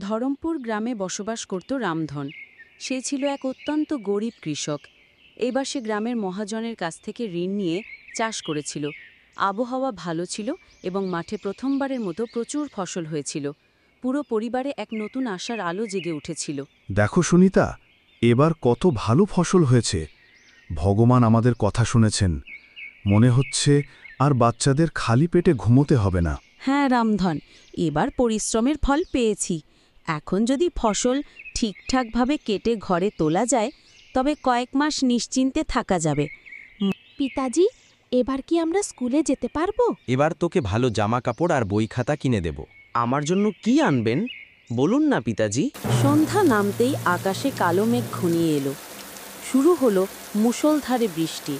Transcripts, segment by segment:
ধরমপুর গ্রামে বসবাস করত রামধন। সে ছিল এক অত্যন্ত গরিব কৃষক। এইবার সে গ্রামের মহাজনের কাছ থেকে ঋণ নিয়ে চাষ করেছিল। আবহাওয়া ভালো ছিল এবং মাঠে প্রথমবারের মতো প্রচুর ফসল হয়েছিল। পুরো পরিবারে এক নতুন আশার আলো জেগে উঠেছিল। দেখো সুনিতা, এবার কত ভালো ফসল হয়েছে। ভগবান আমাদের কথা শুনেছেন। মনে হচ্ছে আর বাচ্চাদের খালি পেটে ঘুমোতে হবে না। হ্যাঁ রামধন, এবার পরিশ্রমের ফল পেয়েছি। এখন যদি ফসল ঠিকঠাকভাবে কেটে ঘরে তোলা যায় তবে কয়েক মাস নিশ্চিন্তে থাকা যাবে। পিতাজি, এবার কি আমরা স্কুলে যেতে পারবো? এবার তোকে ভালো জামা কাপড় আর বই খাতা কিনে দেব। আমার জন্য কি আনবেন বলুন না পিতাজি। সন্ধ্যা নামতেই আকাশে কালো মেঘ ঘনিয়ে এলো। শুরু হলো মুষলধারে বৃষ্টি।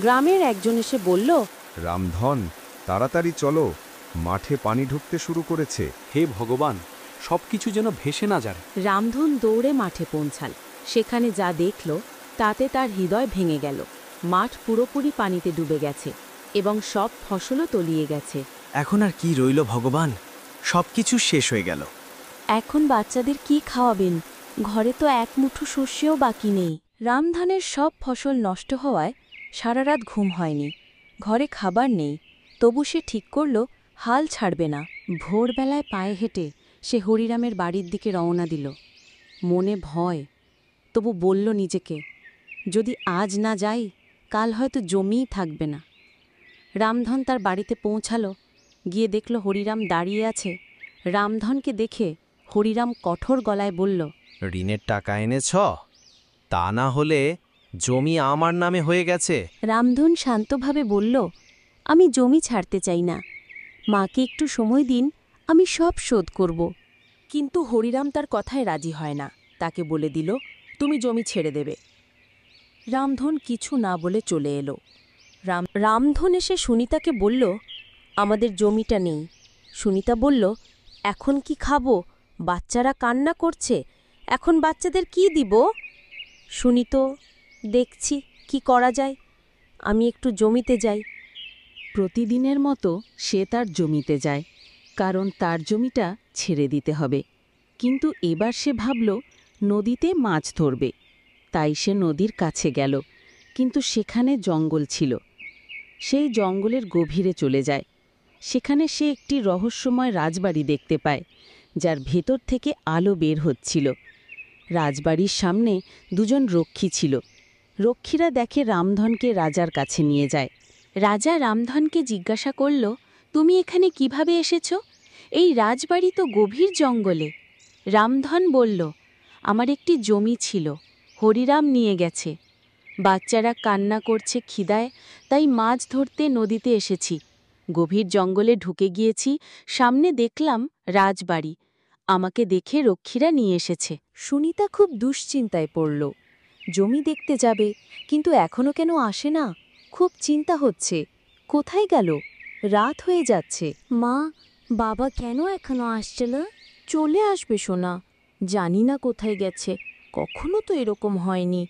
গ্রামের একজন এসে বলল, রামধন, তাড়াতাড়ি চলো, মাঠে পানি ঢুকতে শুরু করেছে। হে ভগবান, সবকিছু যেন ভেসে না যায়। রামধন দৌড়ে মাঠে পৌঁছাল। সেখানে যা দেখল তাতে তার হৃদয় ভেঙে গেল। মাঠ পুরোপুরি পানিতে ডুবে গেছে এবং সব ফসলও তলিয়ে গেছে। এখন আর কি রইল ভগবান, সবকিছু শেষ হয়ে গেল। এখন বাচ্চাদের কি খাওয়াবেন? ঘরে তো এক মুঠো শস্যও বাকি নেই। রামধানের সব ফসল নষ্ট হওয়ায় সারা রাত ঘুম হয়নি। ঘরে খাবার নেই, তবু সে ঠিক করল হাল ছাড়বে না। ভোরবেলায় পায়ে হেঁটে সে হরিরামের বাড়ির দিকে রওনা দিল। মনে ভয়, তবু বলল নিজেকে, যদি আজ না যাই কাল হয়তো জমিই থাকবে না। রামধন তার বাড়িতে পৌঁছালো। গিয়ে দেখল হরিরাম দাঁড়িয়ে আছে। রামধনকে দেখে হরিরাম কঠোর গলায় বলল, ঋণের টাকা এনেছ? তা না হলে জমি আমার নামে হয়ে গেছে। রামধন শান্তভাবে বলল, আমি জমি ছাড়তে চাই না। মাকে একটু সময় দিন, আমি সব শোধ করব। কিন্তু হরিরাম তার কথায় রাজি হয় না। তাকে বলে দিল, তুমি জমি ছেড়ে দেবে। রামধন কিছু না বলে চলে এলো। রামধন এসে সুনিতাকে বলল, আমাদের জমিটা নেই। সুনিতা বলল, এখন কি খাবো? বাচ্চারা কান্না করছে, এখন বাচ্চাদের কি দিব? সুনিত, দেখছি কি করা যায়। আমি একটু জমিতে যাই। প্রতিদিনের মতো সে তার জমিতে যায়, কারণ তার জমিটা ছেড়ে দিতে হবে। কিন্তু এবার সে ভাবল নদীতে মাছ ধরবে। তাই সে নদীর কাছে গেল, কিন্তু সেখানে জঙ্গল ছিল। সেই জঙ্গলের গভীরে চলে যায়। সেখানে সে একটি রহস্যময় রাজবাড়ি দেখতে পায়, যার ভেতর থেকে আলো বের হচ্ছিল। রাজবাড়ির সামনে দুজন রক্ষী ছিল। রক্ষীরা দেখে রামধনকে রাজার কাছে নিয়ে যায়। রাজা রামধনকে জিজ্ঞাসা করল, তুমি এখানে কিভাবে এসেছ? এই রাজবাড়ি তো গভীর জঙ্গলে। রামধন বলল, আমার একটি জমি ছিল, হরিরাম নিয়ে গেছে। বাচ্চারা কান্না করছে খিদায়, তাই মাছ ধরতে নদীতে এসেছি। গভীর জঙ্গলে ঢুকে গিয়েছি, সামনে দেখলাম রাজবাড়ি। আমাকে দেখে রক্ষীরা নিয়ে এসেছে। সুনিতা খুব দুশ্চিন্তায় পড়ল। জমি দেখতে যাবে, কিন্তু এখনো কেন আসে না? খুব চিন্তা হচ্ছে, কোথায় গেল? রাত হয়ে যাচ্ছে। মা, বাবা কেন এখনো আসছে না? চলে আসবে সোনা, জানি না কোথায় গেছে, কখনো তো এরকম হয়নি।